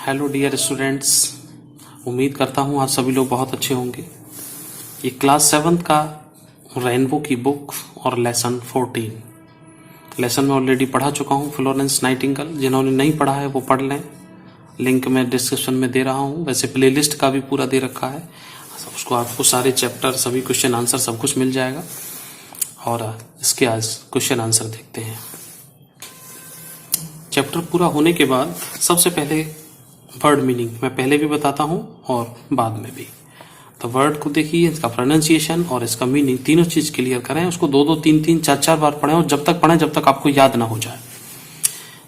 Hello dear students, उम्मीद करता हूँ आप सभी लोग बहुत अच्छे होंगे। ये क्लास 7 का रेनबो की बुक और लेसन 14 लेसन में ऑलरेडी पढ़ा चुका हूँ फ्लोरेंस नाइटिंगेल। जिन्होंने नहीं पढ़ा है वो पढ़ लें, लिंक मैं डिस्क्रिप्शन में दे रहा हूँ। वैसे प्लेलिस्ट का भी पूरा दे रखा है, उसको आपको सारे चैप्टर, सभी क्वेश्चन आंसर सब कुछ मिल जाएगा। और इसके आज क्वेश्चन आंसर देखते हैं। चैप्टर पूरा होने के बाद सबसे पहले वर्ड मीनिंग मैं पहले भी बताता हूँ और बाद में भी। तो वर्ड को देखिए, इसका प्रोनाउंसिएशन और इसका मीनिंग तीनों चीज क्लियर करें। उसको 2-2, 3-3, 4-4 बार पढ़ें और जब तक पढ़ें जब तक आपको याद ना हो जाए।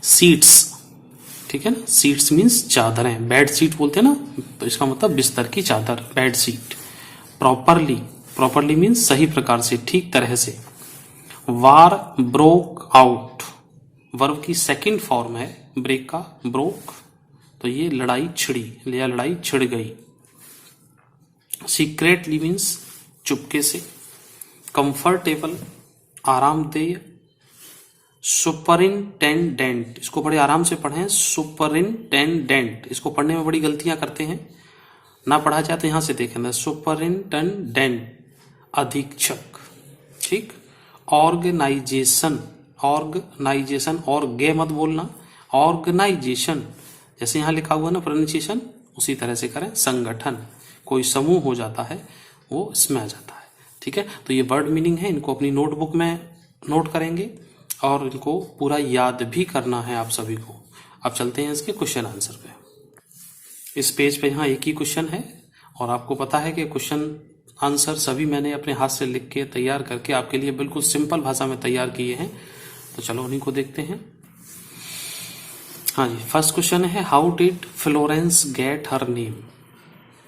सीट्स, ठीक है ना, सीट्स मीन्स चादरें, बेड सीट बोलते हैं ना, तो इसका मतलब बिस्तर की चादर, bed sheet. Properly, properly means सही प्रकार से, ठीक तरह से। वार ब्रोक आउट, वर्ब की सेकंड फॉर्म है ब्रेक का, ब्रोक, तो ये लड़ाई छिड़ी या लड़ाई छिड़ गई। सीक्रेटली मीन्स चुपके से। कंफर्टेबल, आरामदेह। सुपरिंटेंडेंट, इसको बड़े आराम से पढ़ें, सुपरिंटेंडेंट। इसको पढ़ने में बड़ी गलतियां करते हैं, ना पढ़ा जाए तो यहां से देखें, सुपरिंटेंडेंट, अधीक्षक, ठीक। ऑर्गेनाइजेशन, ऑर्गेनाइजेशन, और गे मत बोलना, ऑर्गेनाइजेशन, जैसे यहां लिखा हुआ ना प्रोनाउंसिएशन, उसी तरह से करें। संगठन, कोई समूह हो जाता है वो इसमें आ जाता है, ठीक है। तो ये वर्ड मीनिंग है, इनको अपनी नोटबुक में नोट करेंगे और इनको पूरा याद भी करना है आप सभी को। अब चलते हैं इसके क्वेश्चन आंसर पे। इस पेज पे यहाँ एक ही क्वेश्चन है और आपको पता है कि क्वेश्चन आंसर सभी मैंने अपने हाथ से लिख के तैयार करके आपके लिए बिल्कुल सिंपल भाषा में तैयार किए हैं। तो चलो उन्हीं को देखते हैं। हाँ जी, फर्स्ट क्वेश्चन है, how did Florence get her name.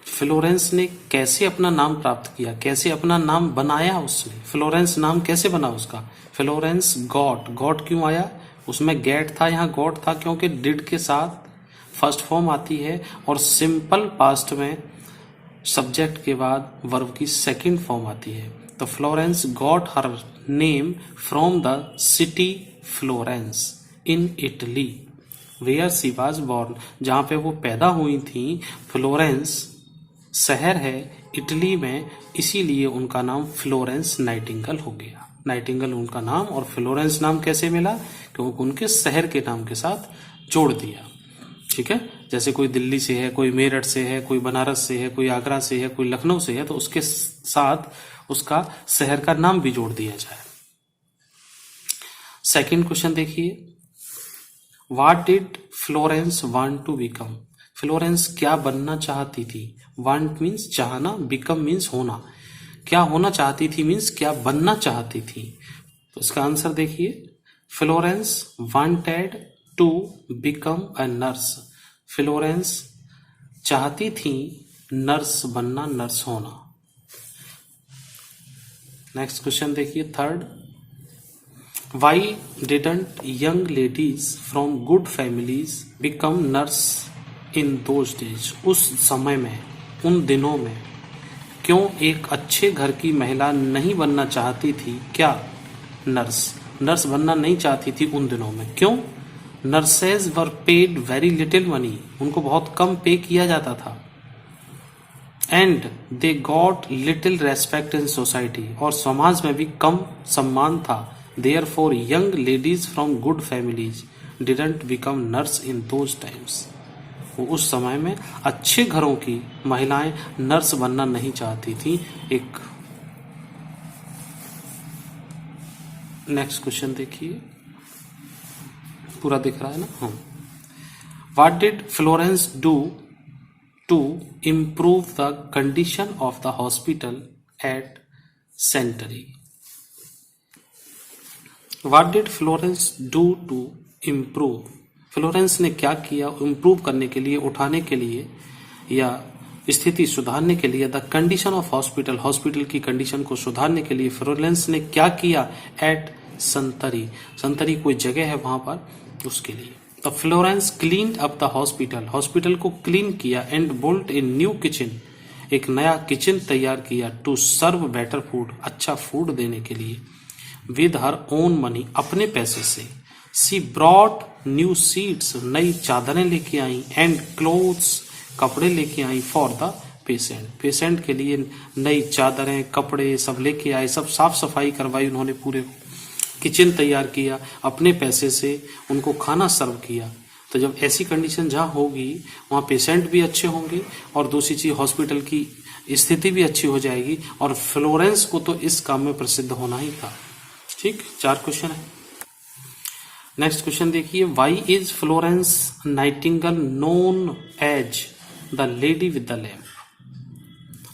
Florence ने कैसे अपना नाम प्राप्त किया, कैसे अपना नाम बनाया उसने। फ्लोरेंस नाम कैसे बना उसका। फ्लोरेंस गॉट, गॉट क्यों आया, उसमें गेट था, यहाँ गॉट था क्योंकि डिड के साथ फर्स्ट फॉर्म आती है और सिंपल पास्ट में सब्जेक्ट के बाद वर्ब की सेकंड फॉर्म आती है। तो Florence got her name from the city Florence in Italy where she was born, जहां पे वो पैदा हुई थी। फ्लोरेंस शहर है इटली में, इसीलिए उनका नाम फ्लोरेंस नाइटिंगेल हो गया। नाइटिंगेल उनका नाम और फ्लोरेंस नाम कैसे मिला, क्योंकि उनके शहर के नाम के साथ जोड़ दिया, ठीक है। जैसे कोई दिल्ली से है, कोई मेरठ से है, कोई बनारस से है, कोई आगरा से है, कोई लखनऊ से है, तो उसके साथ उसका शहर का नाम भी जोड़ दिया जाए। सेकंड क्वेश्चन देखिए, what did Florence want to become. Florence क्या बनना चाहती थी। वांट मीन्स चाहना, बिकम मीन्स होना। क्या होना चाहती थी मीन्स क्या बनना चाहती थी। तो इसका आंसर देखिए, Florence wanted to become a nurse. Florence चाहती थी नर्स बनना, नर्स होना। नेक्स्ट क्वेश्चन देखिए, third, why didn't young ladies from good families become nurse in those days. उस समय में, उन दिनों में क्यों एक अच्छे घर की महिला नहीं बनना चाहती थी, क्या नर्स, नर्स बनना नहीं चाहती थी उन दिनों में, क्यों। नर्सेज वर पेड वेरी लिटिल मनी, उनको बहुत कम पे किया जाता था। And they got little respect in society, और समाज में भी कम सम्मान था। Therefore young ladies from good families didn't become nurse in those times. वो उस समय में अच्छे घरों की महिलाएं नर्स बनना नहीं चाहती थी। एक नेक्स्ट क्वेश्चन देखिए, पूरा दिख रहा है ना। हाँ, what did Florence do to improve the condition of the hospital at Scutari. What did Florence do to improve, Florence ने क्या किया इम्प्रूव करने के लिए, उठाने के लिए या स्थिति सुधारने के लिए। The condition of hospital, hospital की कंडीशन को सुधारने के लिए फ्लोरेंस ने क्या किया। एट संतरी, संतरी कोई जगह है वहां पर, उसके लिए। The Florence cleaned up the hospital, hospital को क्लीन किया। And built a new kitchen, एक नया किचन तैयार किया। टू सर्व बेटर फूड, अच्छा फूड देने के लिए। विद हर ओन मनी, अपने पैसे से। सी ब्रॉट न्यू सीट्स, नई चादरें लेके आई, एंड क्लोथ्स, कपड़े लेके आई, फॉर द पेशेंट, पेशेंट के लिए नई चादरें, कपड़े सब लेके आए, सब साफ सफाई करवाई उन्होंने, पूरे किचन तैयार किया, अपने पैसे से उनको खाना सर्व किया। तो जब ऐसी कंडीशन जहाँ होगी वहाँ पेशेंट भी अच्छे होंगे और दूसरी चीज हॉस्पिटल की स्थिति भी अच्छी हो जाएगी, और फ्लोरेंस को तो इस काम में प्रसिद्ध होना ही था। ठीक, 4 क्वेश्चन है। नेक्स्ट क्वेश्चन देखिए, why is Florence Nightingale known as the lady with the lamp?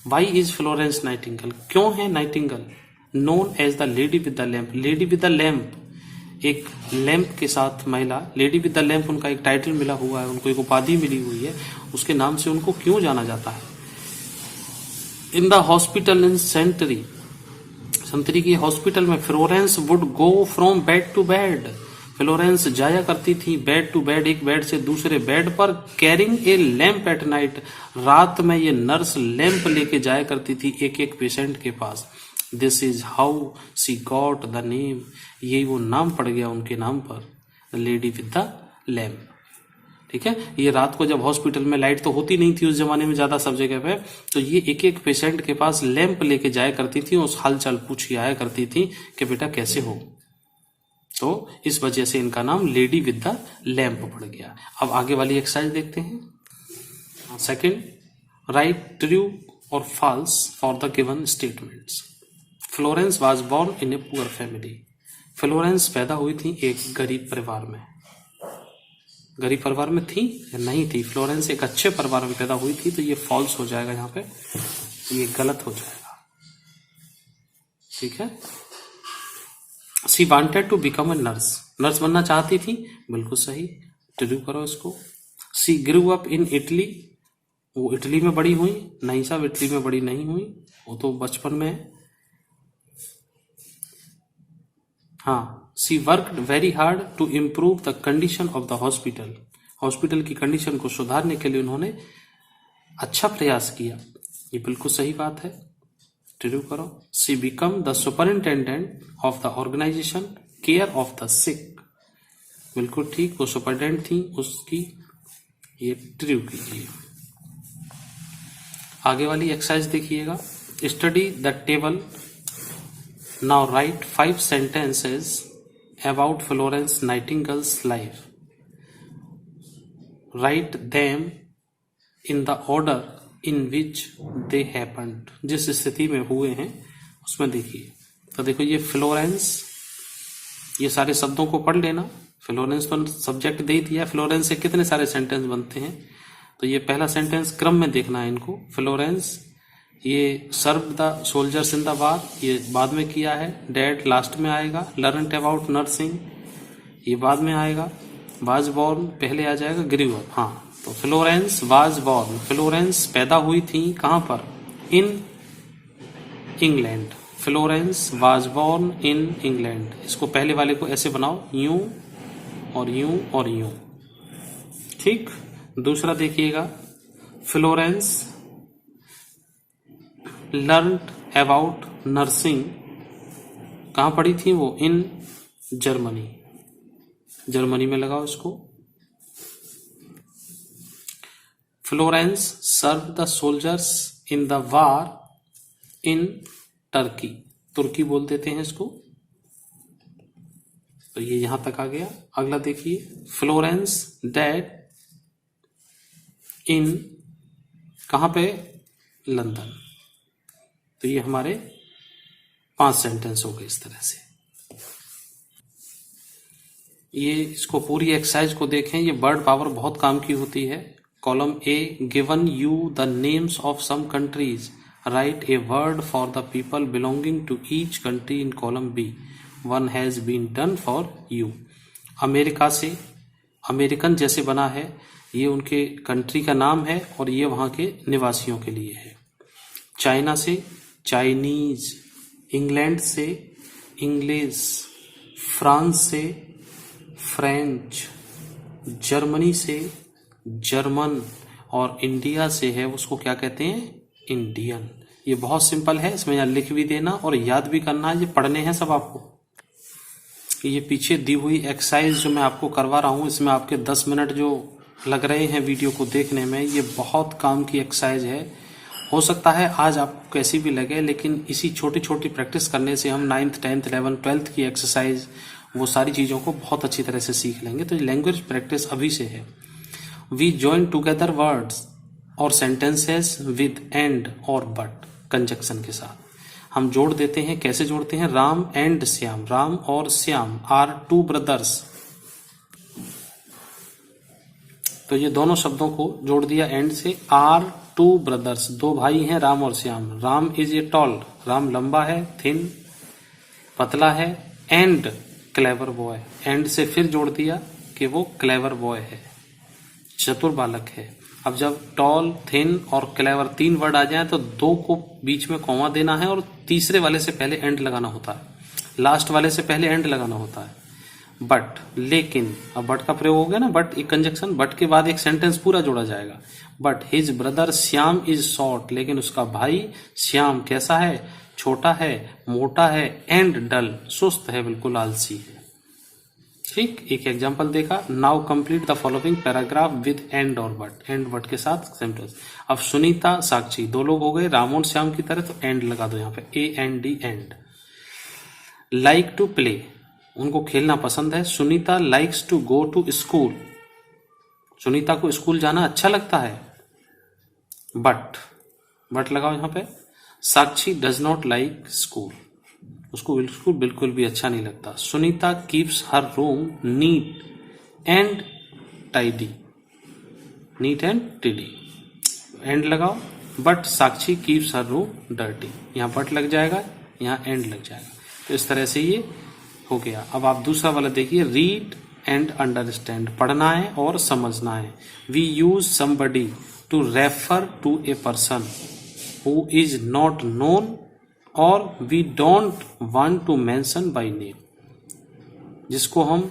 Why is Florence Nightingale, क्यों है Nightingale known as the lady with the lamp? Lady with the lamp, एक लैंप के साथ महिला, lady with the lamp उनका एक title मिला हुआ है, उनको एक उपाधि मिली हुई है, उसके नाम से उनको क्यों जाना जाता है? In the hospital in Scutari की हॉस्पिटल में Florence would go from bed to bed, Florence जाया करती थी बेड टू बेड, एक बेड से दूसरे बेड पर, carrying a lamp at night, रात में ये नर्स लैंप लेके जाया करती थी एक एक पेशेंट के पास। This is how she got the name, यही वो नाम पड़ गया उनके नाम पर, लेडी विद द लैम्प। ठीक है, ये रात को जब हॉस्पिटल में लाइट तो होती नहीं थी उस जमाने में ज्यादा सब जगह पे, तो ये एक एक पेशेंट के पास लैंप लेके जाया करती थी, उस हालचाल पूछ के आया करती थी कि बेटा कैसे हो, तो इस वजह से इनका नाम लेडी विद द लैम्प पड़ गया। अब आगे वाली एक्सरसाइज देखते हैं। सेकंड, राइट ट्रू और false for the given statements. Florence was born in a poor family, Florence पैदा हुई थी एक गरीब परिवार में। गरीब परिवार में थी या नहीं थी? फ्लोरेंस एक अच्छे परिवार में पैदा हुई थी, तो ये फॉल्स हो जाएगा, यहाँ पे ये गलत हो जाएगा। ठीक है, she wanted to become a nurse, nurse बनना चाहती थी, बिल्कुल सही, ट्रू करो इसको। She grew up in Italy, वो इटली में बड़ी हुई, नहीं साहब इटली में बड़ी नहीं हुई, वो तो बचपन में है। हाँ, she worked very hard to improve the condition of the hospital, hospital की कंडीशन को सुधारने के लिए उन्होंने अच्छा प्रयास किया, ये बिल्कुल सही बात है, ट्रू करो। She become the superintendent of the organization care of the sick, बिल्कुल ठीक, वो सुपरिटेंडेंट थी उसकी, ये ट्रू कीजिए। आगे वाली एक्सरसाइज देखिएगा, study the table, now write 5 sentences about Florence Nightingale's life. Write them in the order in which they happened. जिस स्थिति में हुए हैं उसमें देखिए। तो देखो ये फ्लोरेंस, ये सारे शब्दों को पढ़ लेना। फ्लोरेंस तो सब्जेक्ट दे ही दिया, फ्लोरेंस से कितने सारे सेंटेंस बनते हैं, तो ये पहला सेंटेंस क्रम में देखना है इनको। फ्लोरेंस, ये serve the soldiers in the war, ये बाद में किया है, डैड लास्ट में आएगा, लर्नड अबाउट नर्सिंग ये बाद में आएगा, वाज बॉर्न पहले आ जाएगा, ग्रीव अप। हाँ, तो फ्लोरेंस वाज बॉर्न, फ्लोरेंस पैदा हुई थी कहां पर? In England, Florence was born in England. इसको पहले वाले को ऐसे बनाओ, यूं और यूं और यूं, ठीक। दूसरा देखिएगा, फ्लोरेंस लर्नड अबाउट नर्सिंग, कहां पढ़ी थी वो? इन जर्मनी, जर्मनी में लगाओ इसको। Florence serve the soldiers in the war in Turkey, तुर्की बोल देते हैं इसको, तो ये यहां तक आ गया। अगला देखिए, फ्लोरेंस डैड इन, कहां पे? लंदन। तो ये हमारे 5 सेंटेंस हो गए इस तरह से। ये इसको पूरी एक्सरसाइज को देखें, ये वर्ड पावर बहुत काम की होती है। Column A, given you the names of some countries, write a word for the people belonging to each country in column B, one has been done for you. America से American जैसे बना है, ये उनके कंट्री का नाम है और ये वहां के निवासियों के लिए है। चाइना से चाइनीज, इंग्लैंड से इंग्लिश, फ्रांस से फ्रेंच, जर्मनी से जर्मन, और इंडिया से है उसको क्या कहते हैं? इंडियन। ये बहुत सिंपल है, इसमें यहाँ लिख भी देना और याद भी करना है, ये पढ़ने हैं सब आपको। ये पीछे दी हुई एक्सरसाइज जो मैं आपको करवा रहा हूँ, इसमें आपके 10 मिनट जो लग रहे हैं वीडियो को देखने में, ये बहुत काम की एक्सरसाइज है। हो सकता है आज आपको कैसी भी लगे, लेकिन इसी छोटी छोटी प्रैक्टिस करने से हम 9th 10th 11th 12th की एक्सरसाइज, वो सारी चीज़ों को बहुत अच्छी तरह से सीख लेंगे। तो लैंग्वेज प्रैक्टिस अभी से है। वी जॉइन टूगेदर वर्ड्स और सेंटेंसेस विद एंड और बट कंजक्शन के साथ हम जोड़ देते हैं। कैसे जोड़ते हैं? राम एंड श्याम, राम और श्याम आर टू ब्रदर्स। तो ये दोनों शब्दों को जोड़ दिया एंड से। आर टू ब्रदर्स, दो भाई हैं राम और Shyam. Ram is a tall, Ram लंबा है, थिन पतला है, एंड क्लेवर बॉय। एंड से फिर जोड़ दिया कि वो क्लेवर बॉय है, चतुर बालक है। अब जब टॉल, थिन और क्लेवर 3 वर्ड आ जाए तो 2 को बीच में कॉमा देना है और तीसरे वाले से पहले एंड लगाना होता है, लास्ट वाले से पहले एंड लगाना होता है। बट, लेकिन, अब बट का प्रयोग हो गया ना, बट एक कंजक्शन, बट के बाद एक सेंटेंस पूरा जोड़ा जाएगा। But his brother Shyam is short, लेकिन उसका भाई श्याम कैसा है? छोटा है, मोटा है, एंड डल, सुस्त है, बिल्कुल आलसी है। ठीक, एक एग्जाम्पल देखा। Now complete the following paragraph with and और बट, एंड बट के साथ सेंटेंस। अब सुनीता, साक्षी, 2 लोग हो गए राम और श्याम की तरह, तो एंड लगा दो यहाँ पे, AND, and. Like to play, उनको खेलना पसंद है। Sunita likes to go to school, Sunita को स्कूल जाना अच्छा लगता है। बट लगाओ यहाँ पे। साक्षी डज नॉट लाइक स्कूल, उसको स्कूल बिल्कुल भी अच्छा नहीं लगता। Sunita keeps her room neat and tidy, neat and टिडी, एंड लगाओ। But Sakshi keeps her room dirty, यहाँ बट लग जाएगा, यहाँ एंड लग जाएगा। तो इस तरह से ये हो गया। अब आप दूसरा वाला देखिए। रीड एंड अंडरस्टैंड, पढ़ना है और समझना है। We use somebody to refer to a person who is not known और we don't want to mention by name, जिसको हम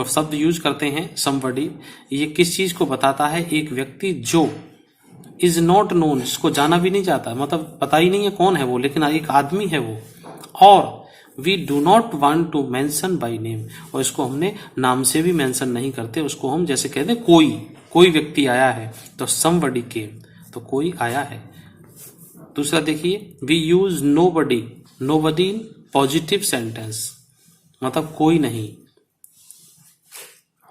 शब्द यूज करते हैं somebody, ये किस चीज को बताता है? एक व्यक्ति जो इज नॉट नोन, इसको जाना भी नहीं जाता, मतलब पता ही नहीं है कौन है वो, लेकिन एक आदमी है वो। और we do not want to mention by name, और इसको हमने नाम से भी मेंशन नहीं करते, उसको हम जैसे कहते हैं कोई व्यक्ति आया है, तो somebody came, तो कोई आया है। दूसरा देखिए। We use nobody in positive sentence, मतलब कोई नहीं,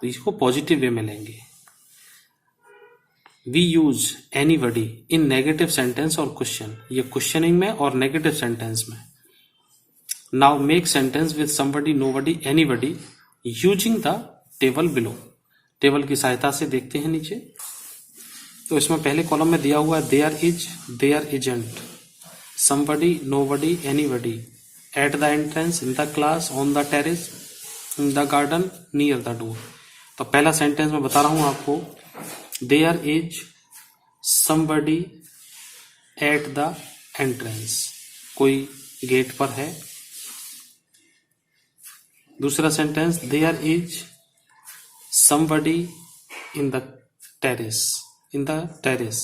तो इसको पॉजिटिव वे में लेंगे। We use anybody in negative sentence और क्वेश्चन, ये क्वेश्चनिंग में और नेगेटिव सेंटेंस में। Now make sentence with somebody, nobody, anybody using the table below, table की सहायता से देखते हैं नीचे। तो इसमें पहले कॉलम में दिया हुआ है there is, there isn't, somebody, nobody, anybody, at the entrance, in the class, on the terrace, in the garden, near the door। तो पहला सेंटेंस में बता रहा हूं आपको, there is somebody at the entrance, कोई गेट पर है। दूसरा sentence, there is somebody in the terrace, in the terrace।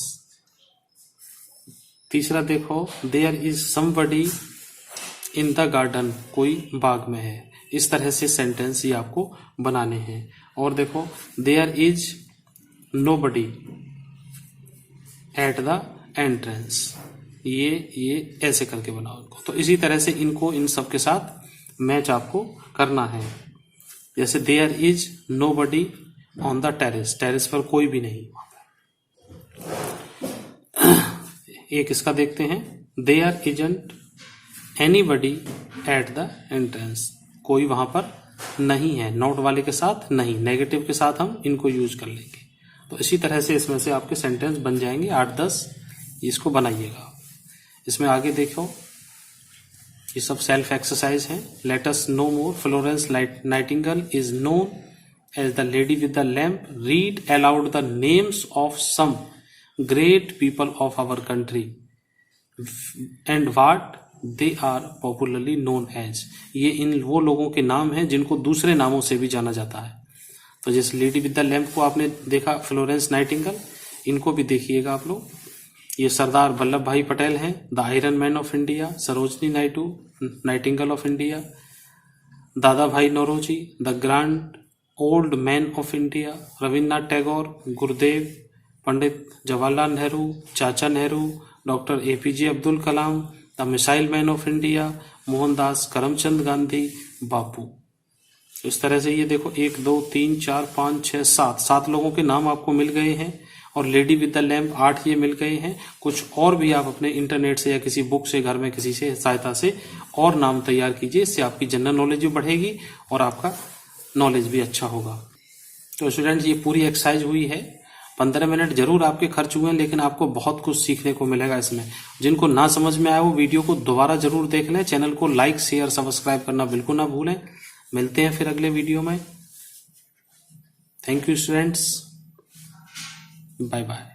तीसरा देखो, there is somebody in the garden, कोई बाग में है। इस तरह से सेंटेंस ये आपको बनाने हैं। और देखो, there is nobody at the entrance, ये ऐसे करके बनाओ इनको। तो इसी तरह से इनको इन सब के साथ मैच आपको करना है। जैसे there is nobody on the terrace, terrace पर कोई भी नहीं। एक इसका देखते हैं। There isn't anybody at the entrance, कोई वहां पर नहीं है, नॉट वाले के साथ नहीं, नेगेटिव के साथ हम इनको यूज कर लेंगे। तो इसी तरह से इसमें से आपके सेंटेंस बन जाएंगे 8-10, इसको बनाइएगा। इसमें आगे देखो, ये सब सेल्फ एक्सरसाइज हैं। Let us know more. Florence Nightingale is known as the lady with the lamp. Read aloud the names of some great people of our country and what they are popularly known as। ये इन वो लोगों के नाम हैं जिनको दूसरे नामों से भी जाना जाता है। तो जैसे लेडी विद द लैम्प को आपने देखा, फ्लोरेंस नाइटिंगेल, इनको भी देखिएगा आप लोग। ये सरदार वल्लभ भाई पटेल हैं, the iron man of India, Sarojini Naidu, nightingale of India, Dadabhai Naoroji, the grand old man of India, Rabindranath Tagore, Gurudev, Pandit Jawaharlal Nehru, Chacha Nehru, doctor APJ Abdul Kalam, the missile man of India, Mohandas Karamchand Gandhi, Bapu. इस तरह से ये देखो 1 2 3 4 5 6 7 लोगों के नाम आपको मिल गए हैं, और लेडी विद द लैम्प 8 ये मिल गए हैं। कुछ और भी आप अपने इंटरनेट से या किसी बुक से, घर में किसी से सहायता से और नाम तैयार कीजिए। इससे आपकी जनरल नॉलेज भी बढ़ेगी और आपका नॉलेज भी अच्छा होगा। तो स्टूडेंट्स, ये पूरी एक्सरसाइज हुई है। 15 मिनट जरूर आपके खर्च हुए हैं, लेकिन आपको बहुत कुछ सीखने को मिलेगा इसमें। जिनको ना समझ में आया वो वीडियो को दोबारा जरूर देख लें। चैनल को लाइक शेयर सब्सक्राइब करना बिल्कुल ना भूलें। मिलते हैं फिर अगले वीडियो में। Thank you students, bye bye.